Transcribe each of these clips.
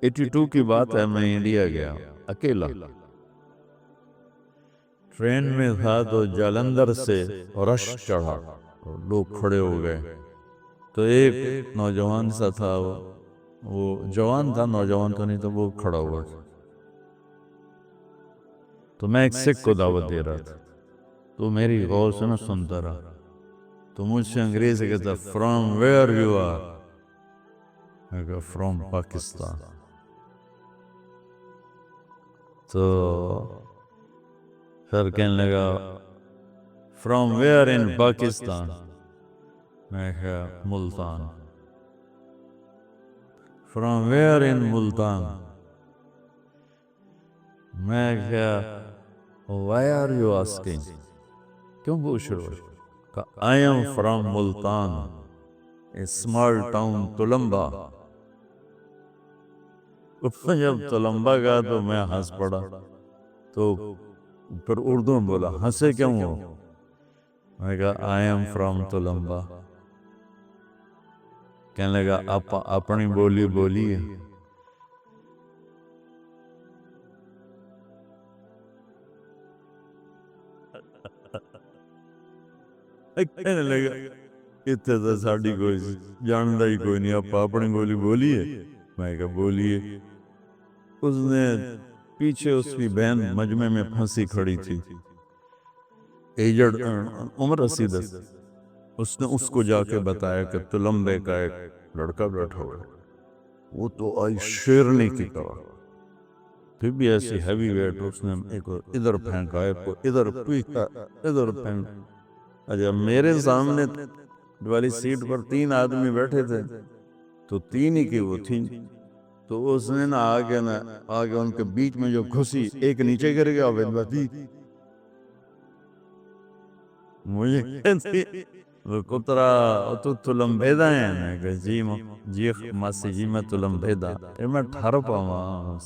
82 کی بات ہے، میں انڈیا گیا اکیلا، ٹرین میں تھا تو جالندھر سے رش چڑھا اور لوگ کھڑے ہو گئے، تو ایک نوجوان سا تھا، وہ جوان تھا، نوجوان تو نہیں، تو وہ کھڑا ہوا تھا، تو میں ایک سکھ کو دعوت دے رہا تھا، تو میری غور سے نہ سنتا رہا، تو مجھ سے انگریزی کہتا فرام ویئر یو آر، میں کہا فرام پاکستان، تو پھر کہنے لگا فرام ویئر ان پاکستان، میں کہا Multan, from where in Multan, میں کہا وائی آر یو آسکنگ، کیوں پوچھ رہے ہو؟ I am from Multan, a small town Talamba. جب تلمبا گیا تو میں ہنس پڑا، تو پھر اردو میں بولا ہنسے کیوں ہو؟ میں کہا آئی ایم فرام تلمبا، کہنے لگا اپنی بولی بولیے، کہنے لگا اتنے تو ساڑی کوئی جانتا ہی کوئی نہیں، آپ اپنی بولی بولیے، میں کہا بولیے۔ اس نے پیچھے اس کی بہن مجمع میں پھنسی کھڑی تھی، ایجڈ عمر رسید، اس نے اس کو جا کے بتایا کہ تلمبے کا ایک لڑکا بیٹھا ہوا ہے، وہ تو آئی شیرنی کی طرح، پھر بھی ایسی ہیوی ویٹ، اس نے ایک ادھر پھینکا، ایک کو ادھر پھینکا، ادھر پھینکا۔ اچھا میرے سامنے والی سیٹ پر 3 آدمی بیٹھے تھے، تو 3 ہی کی وہ تھیں، تو اس نے نا آگے ان کے بیچ میں جو گھسی، ایک نیچے گر گیا، بدبتی مجھے کہتی وہ کترا تو تلمبیدہ ہیں، میں کہا جی ماسی جی میں تلمبیدہ، میں ٹھر پاواں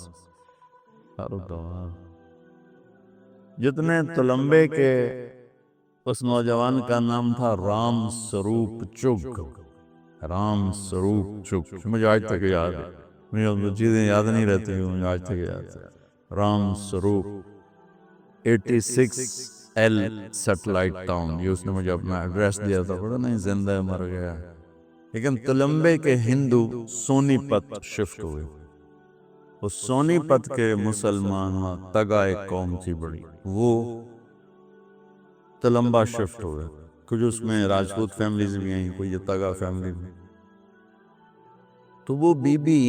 جتنے تلمبے کے، اس نوجوان کا نام تھا رام سروپ چگ، رام سروپ چگ، مجھے آج تک یاد ہے، مجھے چیزیں یاد نہیں رہتی، مجھے آج تک یاد ہے، رام سروپ 86 ایل سیٹلائٹ ٹاؤن، یہ اس نے مجھے اپنا ایڈریس دیا تھا، بڑا نہیں زندہ ہے، مر گیا، لیکن تلمبے کے ہندو سونی پت شفٹ ہوئے، اس سونی پت کے مسلمان تگا ایک قوم تھی بڑی، وہ تلمبا شفٹ ہوئے، کچھ اس میں راجپوت فیملیز بھی ہیں، کوئی یہ تگا فیملی بھی، تو وہ بی بی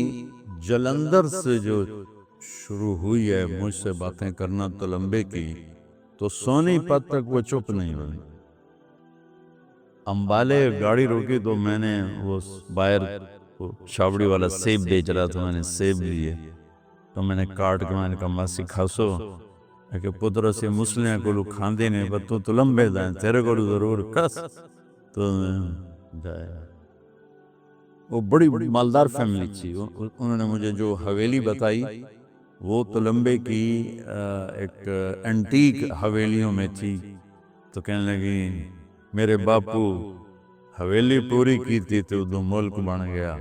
جلندر سے جو شروع ہوئی ہے مجھ سے باتیں کرنا تلمبے کی، تو سونی پت تک وہ چپ نہیں ہوئی، امبالے گاڑی روکی تو میں نے وہ باہر چھابڑی والا سیب بیچ رہا تھا، میں نے سیب لیے، تو میں نے کاٹ کے میں نے کہا ماسی کھاسو، کہ پتر سے مسلیاں کو لوگ کھاندے نہیں، پر تو تلمبے دائیں، تیرے کو ضرور کس، تو جائے وہ بڑی مالدار فیملی تھی، انہوں نے مجھے جو حویلی بتائی، وہ تلمبے کی ایک اینٹیک حویلیوں میں تھی، تو کہنے لگی میرے باپو حویلی پوری کی تھی تو دو ملک بن گیا،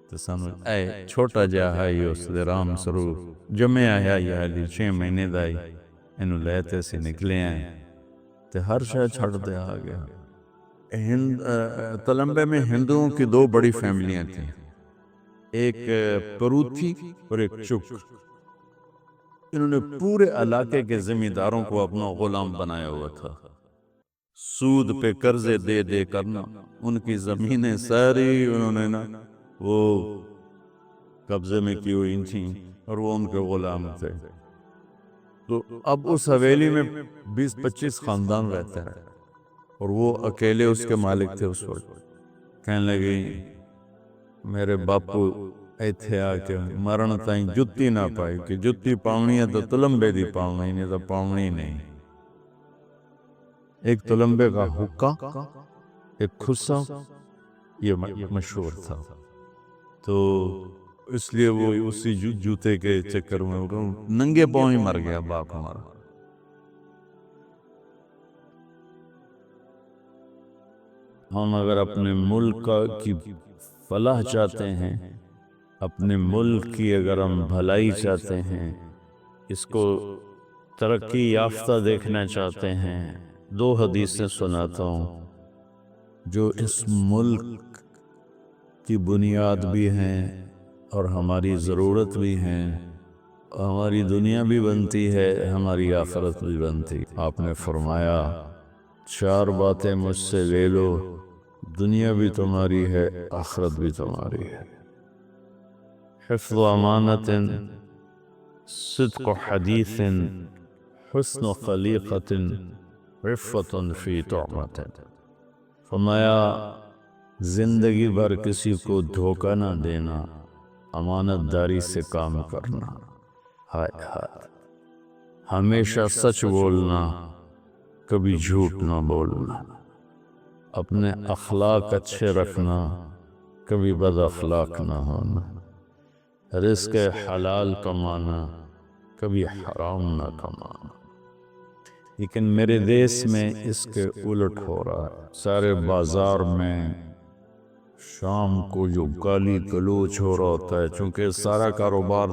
تو سانو اے چھوٹا جا ہے اس دے رام سروپ جمعے آیا یا لی 6 مہینے دائی، انہوں لیتے سے نکلے ہیں، تو ہر شاید چھڑ دے آگیا۔ تلمبے میں ہندوؤں کی 2 بڑی فیملیاں تھیں، ایک پروتھی اور ایک چک، انہوں نے پورے علاقے کے زمینداروں کو اپنا غلام بنایا ہوا تھا، سود پہ قرضے دے دے کرنا، ان کی زمینیں ساری انہوں نے نا وہ قبضے میں کی ہوئی تھیں، اور وہ ان کے غلام تھے، تو اب اس حویلی میں 20-25 خاندان رہتے ہیں، اور وہ اکیلے اس کے مالک تھے اس وقت۔ کہنے لگی میرے باپو ایتھے آ کے مرن تائیں جتی نہ پائی، کہ جتی پاؤنی ہے تو تلمبے دی پاؤنی، نہیں تو پاؤنی نہیں۔ ایک تلمبے کا حکا، ایک خصا، یہ مشہور تھا، تو اس لیے وہ اسی جوتے کے چکر میں ننگے پاؤں ہی مر گیا باپ ہمارا۔ ہم اگر اپنے ملک کی فلاح چاہتے ہیں اپنے ملک کی اگر ہم بھلائی چاہتے ہیں، اس کو ترقی یافتہ دیکھنا چاہتے ہیں، دو حدیثیں سناتا ہوں جو اس ملک کی بنیاد بھی ہیں اور ہماری ضرورت بھی ہیں، ہماری دنیا بھی بنتی ہے، ہماری آخرت بھی بنتی۔ آپ نے فرمایا 4 باتیں مجھ سے لے لو، دنیا بھی تمہاری ہے، آخرت بھی تمہاری ہے۔ حفظ امانت، صدق حدیث، حسن خلیقت، عفت فی طعمت۔ فرمایا زندگی بھر کسی کو دھوکہ نہ دینا، امانت داری سے کام کرنا، ہائے ہائے، ہمیشہ سچ بولنا، کبھی جھوٹ نہ بولنا، اپنے اخلاق اچھے رکھنا، کبھی بد اخلاق نہ ہونا، رزق حلال کمانا، کبھی حرام نہ کمانا۔ لیکن میرے دیس میں اس کے الٹ ہو رہا ہے۔ سارے بازار میں شام کو جو گالی گلوچ ہو رہا ہوتا ہے، چونکہ سارا کاروبار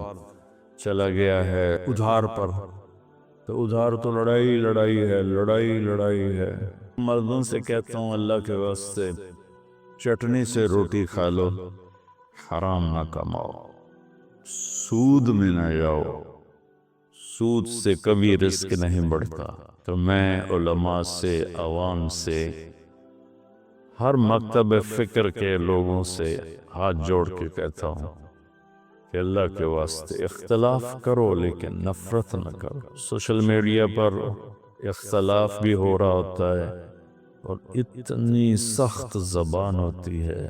چلا گیا ہے ادھار پر، تو ادھار تو لڑائی لڑائی ہے، لڑائی لڑائی ہے۔ مردوں سے کہتا ہوں اللہ کے واسطے چٹنی سے روٹی کھا لو، حرام نہ کماؤ، سود میں نہ جاؤ، سود سے کبھی رزق نہیں بڑھتا۔ تو میں علماء سے، عوام سے، ہر مکتب فکر کے لوگوں سے ہاتھ جوڑ کے کہتا ہوں کہ اللہ کے واسطے اختلاف کرو لیکن نفرت نہ کرو۔ سوشل میڈیا پر اختلاف بھی ہو رہا ہوتا ہے اور اتنی سخت زبان ہوتی ہے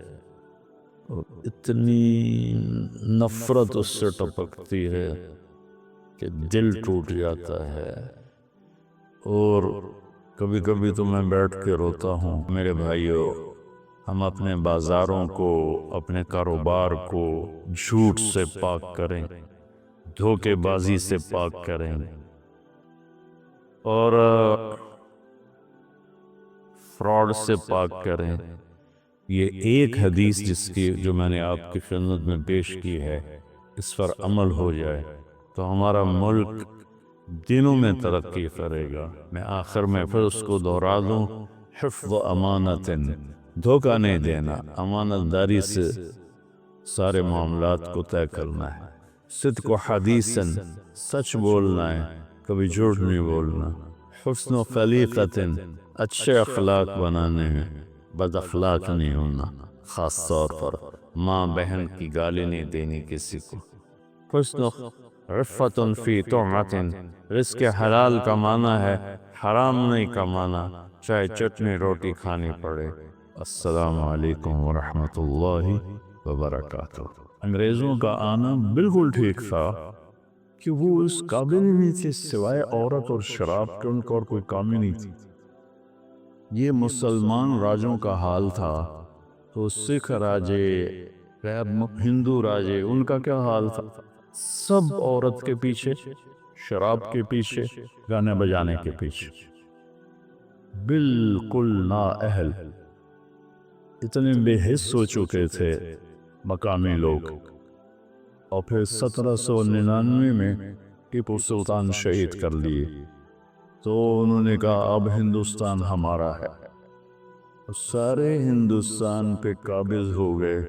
اور اتنی نفرت اس سے ٹپکتی ہے کہ دل ٹوٹ جاتا ہے۔ اور کبھی کبھی تو میں بیٹھ کے روتا ہوں۔ میرے بھائیو، ہم اپنے بازاروں کو، اپنے کاروبار کو جھوٹ سے پاک کریں، دھوکے بازی سے پاک کریں، اور فراڈ سے پاک کریں۔ یہ ایک حدیث جو میں نے آپ کی خدمت میں پیش کی ہے، اس پر عمل ہو جائے تو ہمارا ملک دنوں میں ترقی کرے گا۔ میں آخر میں پھر اس کو دہرا دوں، حفظ امانت، دھوکہ نہیں دینا، امانت داری سے سارے معاملات کو طے کرنا ہے۔ صدق حدیث، سچ بولنا ہے، کبھی جھوٹ نہیں بولنا۔ حسن خلیقت، اچھے اخلاق بنانے ہیں، بد اخلاق نہیں ہونا، خاص طور پر ماں بہن کی گالی نہیں دینی کسی کو۔ حسن عفت فی طعمت، رزق حلال کمانا ہے، حرام نہیں کمانا، چاہے چٹنی روٹی کھانی پڑے۔ السلام علیکم ورحمۃ اللہ وبرکاتہ۔ انگریزوں کا آنا بالکل ٹھیک تھا کہ وہ اس قابل ہی نہیں تھے، سوائے عورت اور شراب کے ان کو اور کوئی کام ہی نہیں تھی۔ یہ مسلمان راجوں کا حال تھا، تو سکھ راجے، غیر ہندو راجے، ان کا کیا حال تھا؟ سب عورت کے پیچھے، شراب کے پیچھے، گانے بجانے کے پیچھے، بالکل نااہل، اتنے بے حس ہو چکے تھے مقامی لوگ۔ اور پھر 1799 میں ٹیپو سلطان شہید کر لیے، تو انہوں نے کہا اب ہندوستان ہمارا ہے، سارے ہندوستان پہ قابض ہو گئے۔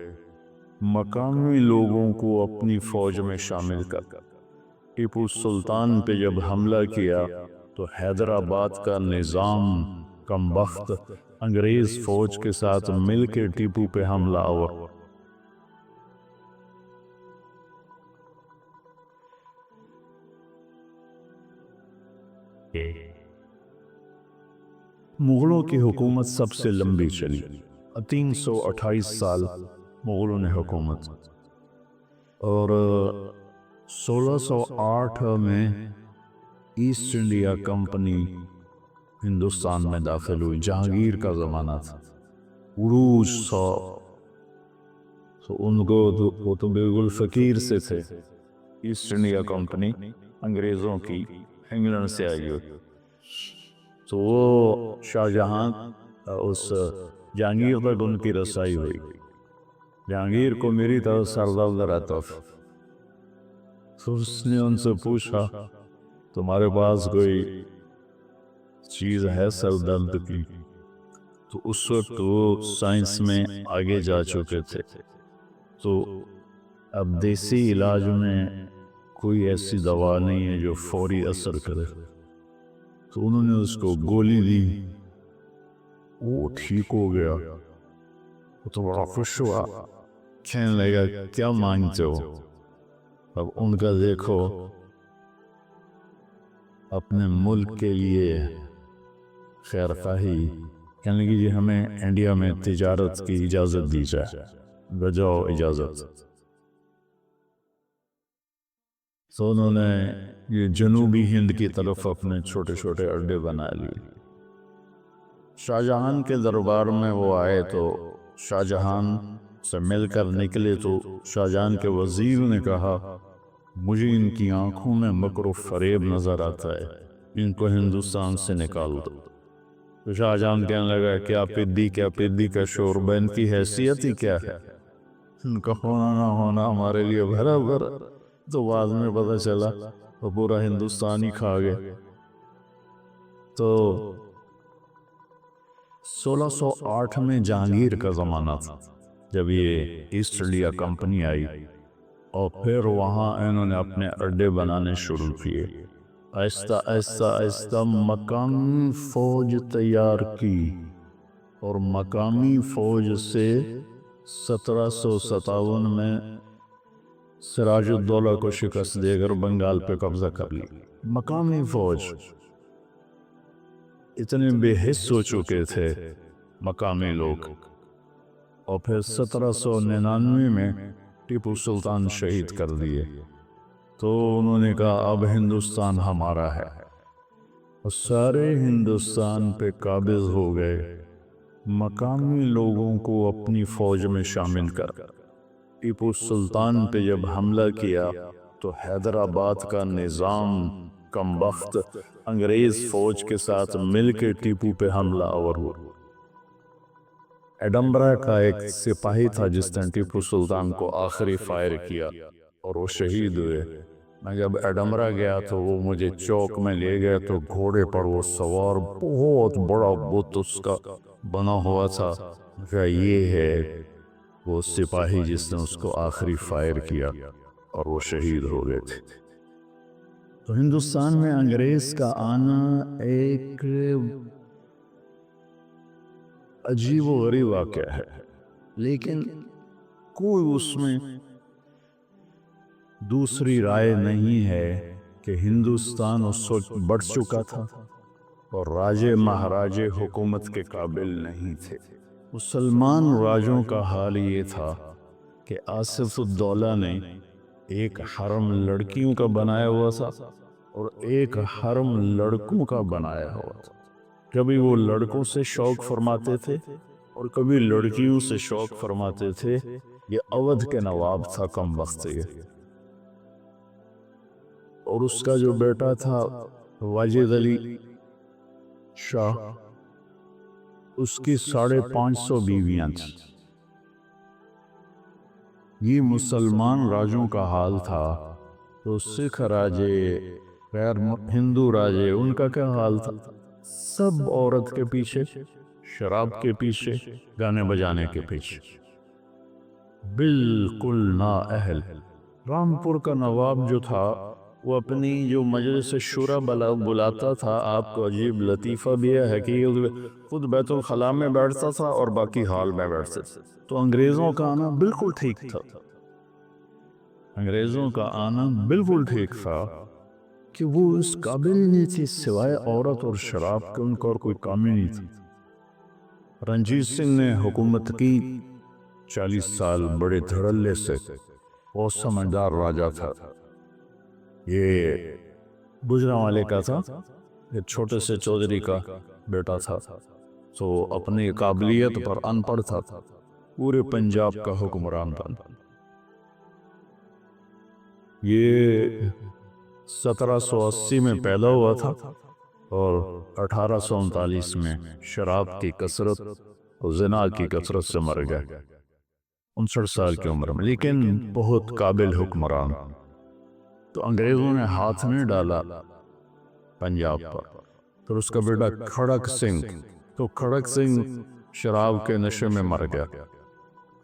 مقامی لوگوں کو اپنی فوج میں شامل کر ٹیپو سلطان پہ جب حملہ کیا تو حیدرآباد کا نظام کم بخت انگریز فوج کے ساتھ مل کے ٹیپو پہ حملہ آور۔ مغلوں کی حکومت سب سے لمبی چلی، 328 سال مغلوں نے حکومت، اور 1608 میں ایسٹ انڈیا کمپنی ہندوستان میں داخل ہوئی۔ جہانگیر کا زمانہ تھا، عروج تھا، تو ان کو وہ تو بالکل فقیر سے تھے۔ ایسٹ انڈیا کمپنی انگریزوں کی انگلینڈ سے آئی ہوئی، تو وہ شاہ جہاں اس جہانگیر تک ان کی رسائی ہوئی۔ جہانگیر کو میری طرف سردرد رہتا تھا، تو اس نے ان سے پوچھا تمہارے پاس کوئی چیز ہے سر درد کی؟ تو اس وقت وہ سائنس میں آگے جا چکے تھے، تو اب دیسی علاج میں کوئی ایسی دوا نہیں ہے جو فوری اثر کرے، تو انہوں نے اس کو گولی دی، وہ ٹھیک ہو گیا۔ وہ تو بڑا خوش ہوا، کہنے لگا کیا مانگتے ہو؟ اب ان کا دیکھو اپنے ملک کے لیے خیر خواہی، کہنے لگی جی ہمیں انڈیا میں تجارت کی اجازت دی جائے، بجاؤ اجازت۔ تو انہوں نے یہ جنوبی ہند کی طرف اپنے چھوٹے چھوٹے اڈے بنا لیے۔ شاہ جہان کے دربار میں وہ آئے تو شاہ جہان سے مل کر نکلے تو شاہ جہان کے وزیر نے کہا مجھے ان کی آنکھوں میں مکر و فریب نظر آتا ہے، ان کو ہندوستان سے نکال دو۔ تو شاہ جہان کہنے لگا کیا پدی کا شوربہ، ان کی حیثیت ہی کیا ہے، ان کا ہونا نہ ہونا ہمارے لیے برابر۔ تو بعد میں پتہ چلا وہ پورا ہندوستان ہی کھا گئے۔ تو 1608 میں جہانگیر کا زمانہ تھا جب یہ ایسٹ انڈیا کمپنی آئی، اور پھر وہاں انہوں نے اپنے اڈے بنانے شروع کیے۔ آہستہ آہستہ آہستہ مقامی فوج تیار کی، اور مقامی فوج سے 1757 میں سراج الدولہ کو شکست دے کر بنگال پہ قبضہ کر لی۔ مقامی فوج اتنے بے حس ہو چکے تھے مقامی لوگ، اور پھر 1799 میں ٹیپو سلطان شہید کر دیے، تو انہوں نے کہا اب ہندوستان ہمارا ہے، اور سارے ہندوستان پہ قابض ہو گئے۔ مقامی لوگوں کو اپنی فوج میں شامل کر ٹیپو سلطان پہ جب حملہ کیا تو حیدرآباد کا نظام کمبخت انگریز فوج کے ساتھ مل کے ٹیپو پہ حملہ آور ہوا۔ ایڈمبرا کا ایک سپاہی تھا جس نے ٹیپو سلطان کو آخری فائر کیا اور وہ شہید ہوئے۔ میں جب ایڈمبرا گیا تو وہ مجھے چوک میں لے گئے تو گھوڑے پر وہ سوار بہت بڑا بت اس کا بنا ہوا تھا، کہ یہ ہے وہ سپاہی جس نے اس کو آخری فائر کیا اور وہ شہید ہو گئے تھے۔ تو ہندوستان میں انگریز کا آنا ایک عجیب و غریب واقعہ ہے، لیکن کوئی اس میں دوسری رائے نہیں ہے کہ ہندوستان اس وقت بڑھ چکا تھا اور راجے مہاراجے حکومت کے قابل نہیں تھے۔ مسلمان راجوں کا حال یہ تھا کہ آصف الدولہ نے ایک حرم لڑکیوں کا بنایا ہوا تھا اور ایک حرم لڑکوں کا بنایا ہوا تھا۔ کبھی وہ لڑکوں سے شوق فرماتے تھے اور کبھی لڑکیوں سے شوق فرماتے تھے۔ یہ اودھ کے نواب تھا کم وقت سے، اور اس کا جو بیٹا تھا واجد علی شاہ، اس کی 550 بیویاں تھیں۔ یہ مسلمان راجوں کا حال تھا، تو سکھ راجے، غیر ہندو راجے، ان کا کیا حال تھا؟ سب عورت کے پیچھے، شراب کے پیچھے، گانے بجانے کے پیچھے، بالکل نااہل۔ رامپور کا نواب جو تھا وہ اپنی جو مجلس شورا بلاتا تھا، آپ کو عجیب لطیفہ بھی ہے کہ خود بیت الخلاء میں بیٹھتا تھا اور باقی ہال میں بیٹھتے تھے۔ تو انگریزوں کا آنا بالکل ٹھیک تھا، انگریزوں کا آنا بالکل ٹھیک تھا کہ وہ اس قابل نہیں تھی، سوائے عورت اور شراب کے ان کا اور کوئی کام ہی نہیں تھا۔ رنجیت سنگھ نے حکومت کی 40 سال بڑے دھڑلے سے، بہت سمجھدار راجا تھا۔ یہ گجرانوالے کا تھا، ایک چھوٹے سے چودھری کا بیٹا تھا، تو اپنی قابلیت پر ان پڑھ تھا، پورے پنجاب کا حکمران تھا۔ یہ 1780 میں پیدا ہوا تھا اور 1839 میں شراب کی کثرت اور زنا کی کثرت سے مر گیا۔ 59 سال کی عمر میں، لیکن بہت قابل حکمران۔ تو انگریزوں نے ہاتھ نہیں ڈالا پنجاب پر۔ پھر اس کا بیٹا کھڑک سنگھ، تو کھڑک سنگھ شراب کے نشے میں مر گیا۔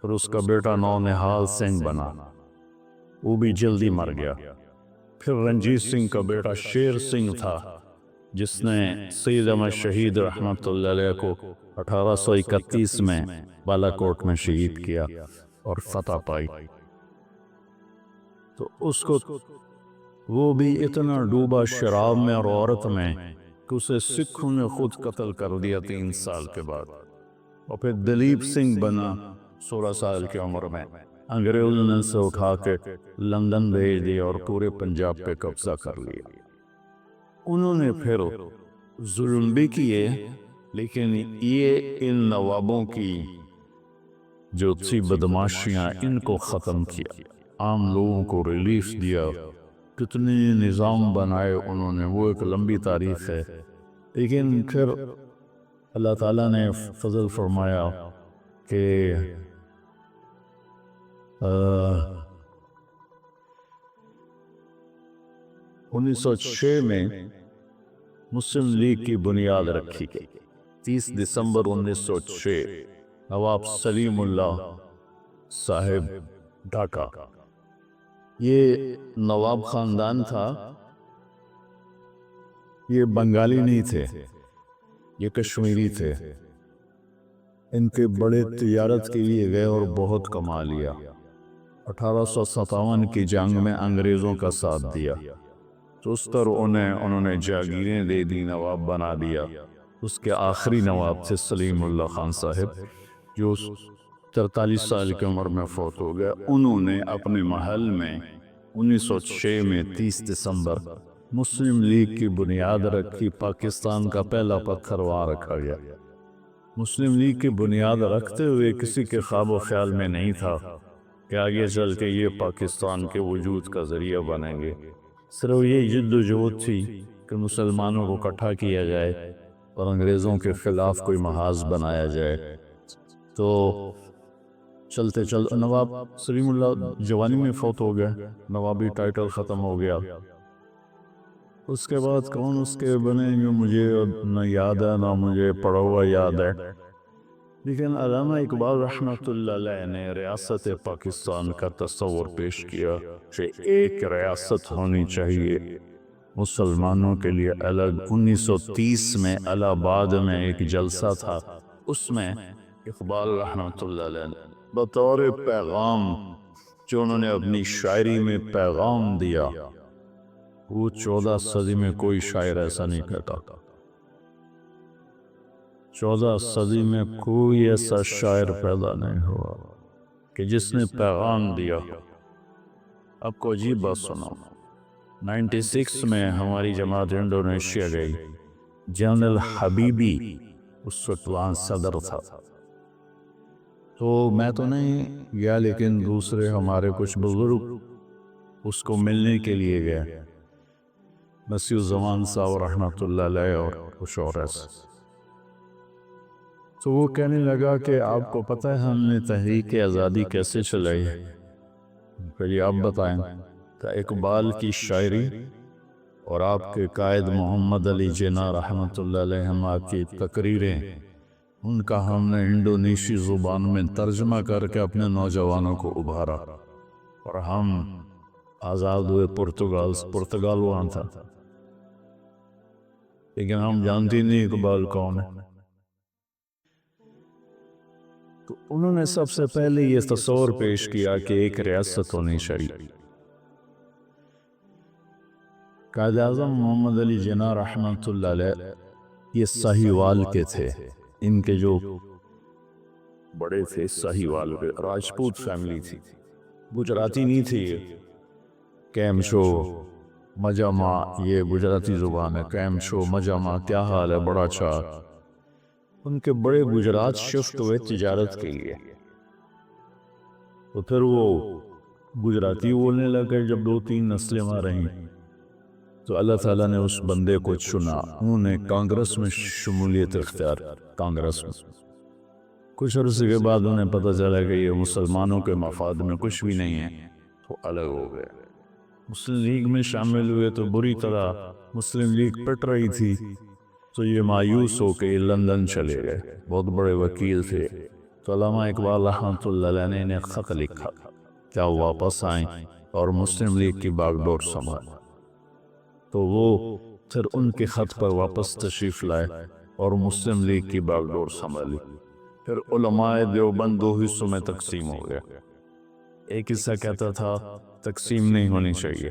پھر اس کا بیٹا نونہال سنگھ بنا، وہ بھی جلدی مر گیا۔ پھر رنجیت سنگھ کا بیٹا شیر سنگھ تھا، جس نے سید احمد شہید رحمۃ اللہ علیہ کو 1831 میں بالا کوٹ میں شہید کیا اور فتح پائی۔ تو اس کو وہ بھی اتنا ڈوبا شراب میں اور عورت میں کہ اسے سکھوں نے خود قتل کر دیا 3 سال کے بعد۔ اور پھر دلیپ سنگھ بنا 16 سال کی عمر میں، انگریزوں نے اسے اٹھا کے لندن بھیج دیا اور پورے پنجاب پہ قبضہ کر لیا۔ انہوں نے پھر ظلم بھی کیے، لیکن یہ ان نوابوں کی جو تھی بدماشیاں، ان کو ختم کیا، عام لوگوں کو ریلیف دیا، کتنے نظام بنائے انہوں نے، وہ ایک لمبی تاریخ ہے۔ لیکن پھر اللہ تعالیٰ نے فضل فرمایا کہ 1906 میں مسلم لیگ کی بنیاد رکھی گئی۔ 30 دسمبر 1906 نواب سلیم اللہ صاحب ڈھاکہ، یہ نواب خاندان تھا، یہ بنگالی نہیں تھے، یہ کشمیری تھے۔ ان کے بڑے تجارت کے لیے گئے اور بہت کما لیا۔ 1857 کی جنگ میں انگریزوں کا ساتھ دیا تو اس پر انہوں نے جاگیریں دے دی، نواب بنا دیا۔ اس کے آخری نواب تھے سلیم اللہ خان صاحب، جو 43 سال کی عمر میں فوت ہو گئے۔ انہوں نے اپنے محل میں 1906 میں 30 دسمبر مسلم لیگ کی بنیاد رکھی۔ پاکستان کا پہلا پتھر وہاں رکھا گیا۔ مسلم لیگ کی بنیاد رکھتے ہوئے کسی کے خواب و خیال میں نہیں تھا کہ آگے چل کے یہ پاکستان کے وجود کا ذریعہ بنیں گے۔ صرف یہ جد و جہد تھی کہ مسلمانوں کو اکٹھا کیا جائے اور انگریزوں کے خلاف کوئی محاذ بنایا جائے۔ تو چلتے چلتے نواب سلیم اللہ جوانی میں فوت ہو گئے، نوابی ٹائٹل ختم ہو گیا۔ اس کے بعد کون اس کے بنے جو مجھے نہ یاد ہے، نہ مجھے پڑھا ہوا یاد ہے، لیکن علامہ اقبال رحمۃ اللہ علیہ نے ریاست پاکستان کا تصور پیش کیا کہ ایک ریاست ہونی چاہیے مسلمانوں کے لیے الگ۔ 1930 میں الہ آباد میں ایک جلسہ تھا، اس میں اقبال رحمۃ اللہ علیہ نے بطور پیغام جو انہوں نے اپنی شاعری میں پیغام دیا، وہ 14 صدی میں کوئی شاعر ایسا نہیں کہتا تھا۔ 14 صدی میں کوئی ایسا شاعر پیدا نہیں ہوا کہ جس نے پیغام دیا۔ آپ کو عجیب بات سناؤں، 96 میں ہماری جماعت انڈونیشیا گئی، جنرل حبیبی اس وقت وہاں صدر تھا۔ تو میں تو نہیں گیا، لیکن دوسرے ہمارے کچھ بزرگ اس کو ملنے کے لیے گئے، نصیر الزمان صاحب رحمۃ اللہ علیہ اور کچھ اور ایسے۔ تو وہ کہنے لگا کہ آپ کو پتہ ہے ہم نے تحریک آزادی کیسے چلائی ہے؟ پہلے آپ بتائیں۔ کہ اقبال کی شاعری اور آپ کے قائد محمد علی جناح رحمۃ اللہ علیہ کی تقریریں، ان کا ہم نے انڈونیشی زبان میں ترجمہ کر کے اپنے نوجوانوں کو ابھارا، اور ہم آزاد ہوئے پرتگال وہاں تھا، لیکن ہم جانتے نہیں اقبال کون ہے۔ تو انہوں نے سب سے پہلے یہ تصور پیش کیا کہ ایک ریاست ہونی چاہیے۔ قائد اعظم محمد علی جناح رحمۃ اللہ علیہ یہ ساہیوال کے تھے، ان کے جو بڑے تھے ساہیوال کے، راجپوت فیملی تھی، گجراتی نہیں تھی۔ کیم شو مجامع، یہ گجراتی زبان ہے، کیم شو مجامع، کیا حال ہے، بڑا اچھا۔ ان کے بڑے گجرات شفٹ ہوئے تجارت کے لیے، تو پھر وہ گجراتی بولنے لگے۔ جب 2-3 نسلیں وہاں رہیں تو اللہ تعالیٰ نے اس بندے کو چنا، انہوں نے کانگریس میں شمولیت اختیار، کانگریس میں کچھ عرصے کے بعد انہیں پتہ چلا کہ یہ مسلمانوں کے مفاد میں کچھ بھی نہیں ہے، تو الگ ہو گئے۔ مسلم لیگ میں شامل ہوئے تو بری طرح مسلم لیگ پٹ رہی تھی، تو یہ مایوس ہو کے لندن چلے گئے۔ بہت بڑے وکیل تھے، تو علامہ اقبال رحمۃ اللہ علیہ نے انہیں خط لکھا کیا وہ واپس آئیں اور مسلم لیگ کی باغ ڈور سنبھالیں۔ تو وہ پھر ان کے خط پر واپس تشریف لائے اور مسلم لیگ کی باغ ڈور سنبھالی۔ پھر علماء دیوبند دو حصوں میں تقسیم ہو گیا۔ ایک حصہ کہتا تھا تقسیم نہیں ہونی چاہیے،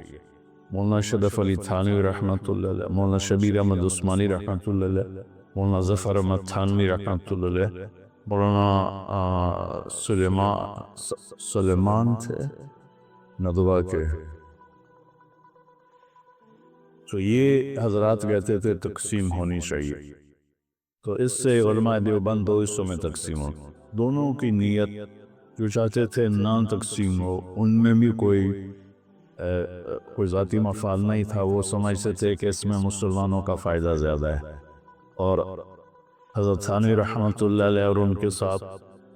مولانا شریف علی تھانوی رحمۃ اللہ علیہ، مولانا شبیر احمد عثمانی رحمۃ اللہ علیہ، مولانا ظفر احمد تھانوی رحمۃ اللہ علیہ، مولانا سلیمان تھے ندوہ کے، تو یہ حضرات کہتے تھے تقسیم ہونی چاہیے۔ تو اس سے علماء دیوبند دو حصوں میں تقسیم ہو۔ دونوں کی نیت جو چاہتے تھے نہ تقسیم ہو، ان میں بھی کوئی ذاتی مفاد نہیں تھا۔ وہ سمجھتے تھے کہ اس میں مسلمانوں کا فائدہ زیادہ ہے، اور حضرت ثانوی رحمۃ اللہ علیہ اور ان کے ساتھ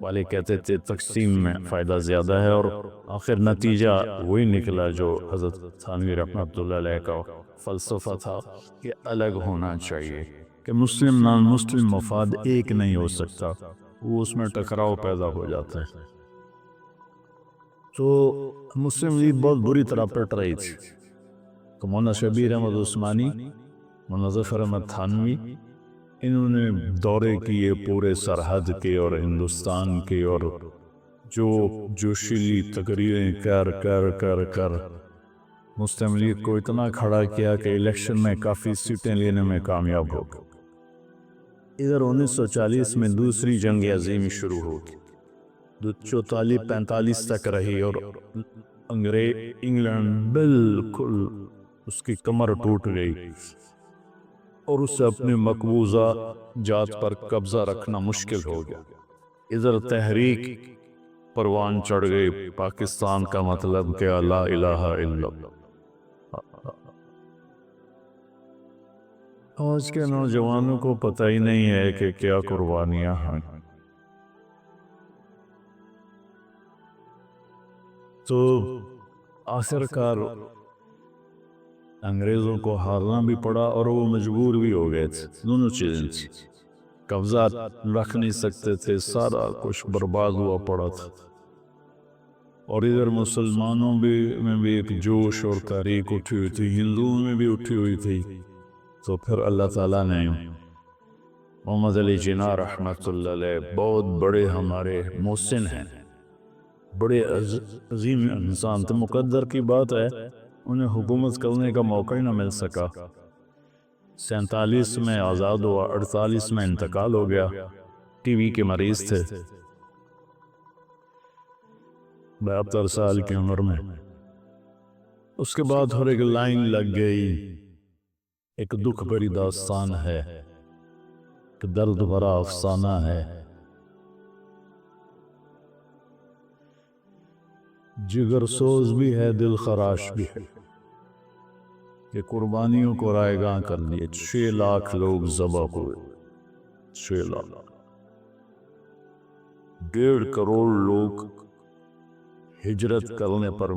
والے کہتے تھے تقسیم میں فائدہ زیادہ ہے، اور آخر نتیجہ وہی نکلا جو حضرت ثانوی رحمۃ اللہ علیہ کا فلسفہ تھا کہ الگ ہونا چاہیے، کہ مسلم نان مسلم مفاد ایک نہیں ہو سکتا، وہ اس میں ٹکراؤ پیدا ہو جاتا ہے۔ تو مسلم لیگ بہت بری طرح پٹ رہی تھی، تو مولانا شبیر احمد عثمانی، مولانا ظفر احمد تھانوی، انہوں نے دورے کیے پورے سرحد کے اور ہندوستان کے، اور جو جوشیلی تقریریں کر مسلم لیگ کو اتنا کھڑا کیا کہ الیکشن میں کافی سیٹیں لینے میں کامیاب ہو گئے۔ ادھر 1940 میں دوسری جنگ عظیم شروع ہوگی، جو 44-45 تک رہی، اور انگلینڈ بالکل اس کی کمر ٹوٹ گئی اور اسے اپنے مقبوضہ جات پر قبضہ رکھنا مشکل ہو گیا۔ ادھر تحریک پروان چڑھ گئی، پاکستان کا مطلب کیا، لا الہ الا اللہ۔ آج کے نوجوانوں کو پتہ ہی نہیں ہے کہ کیا قربانیاں ہیں۔ تو آخرکار انگریزوں کو ہارنا بھی پڑا اور وہ مجبور بھی ہو گئے تھے، دونوں چیزیں تھی، قبضہ رکھ نہیں سکتے تھے، سارا کچھ برباد ہوا پڑا تھا۔ اور ادھر مسلمانوں میں بھی ایک جوش اور تحریک اٹھی ہوئی تھی، ہندوؤں میں بھی اٹھی ہوئی تھی۔ تو پھر اللہ تعالیٰ نے محمد علی جناح رحمۃ اللہ علیہ، بہت بڑے ہمارے محسن ہیں، بڑے عظیم انسان تھے، مقدر کی بات ہے انہیں حکومت کرنے کا موقع ہی نہ مل سکا۔ 47 میں آزاد ہوا، 48 میں انتقال ہو گیا، ٹی وی کے مریض تھے 72 سال کی عمر میں۔ اس کے بعد ہر ایک لائن لگ گئی، ایک دکھ بھری داستان ہے، ایک درد بھرا افسانہ ہے، جگر سوز بھی ہے، دل خراش بھی ہے، کہ قربانیوں کو رائے گاں کر لیے 6 لاکھ لوگ ذبح ہوئے، 6 لاکھ، 1.5 کروڑ لوگ ہجرت کرنے پر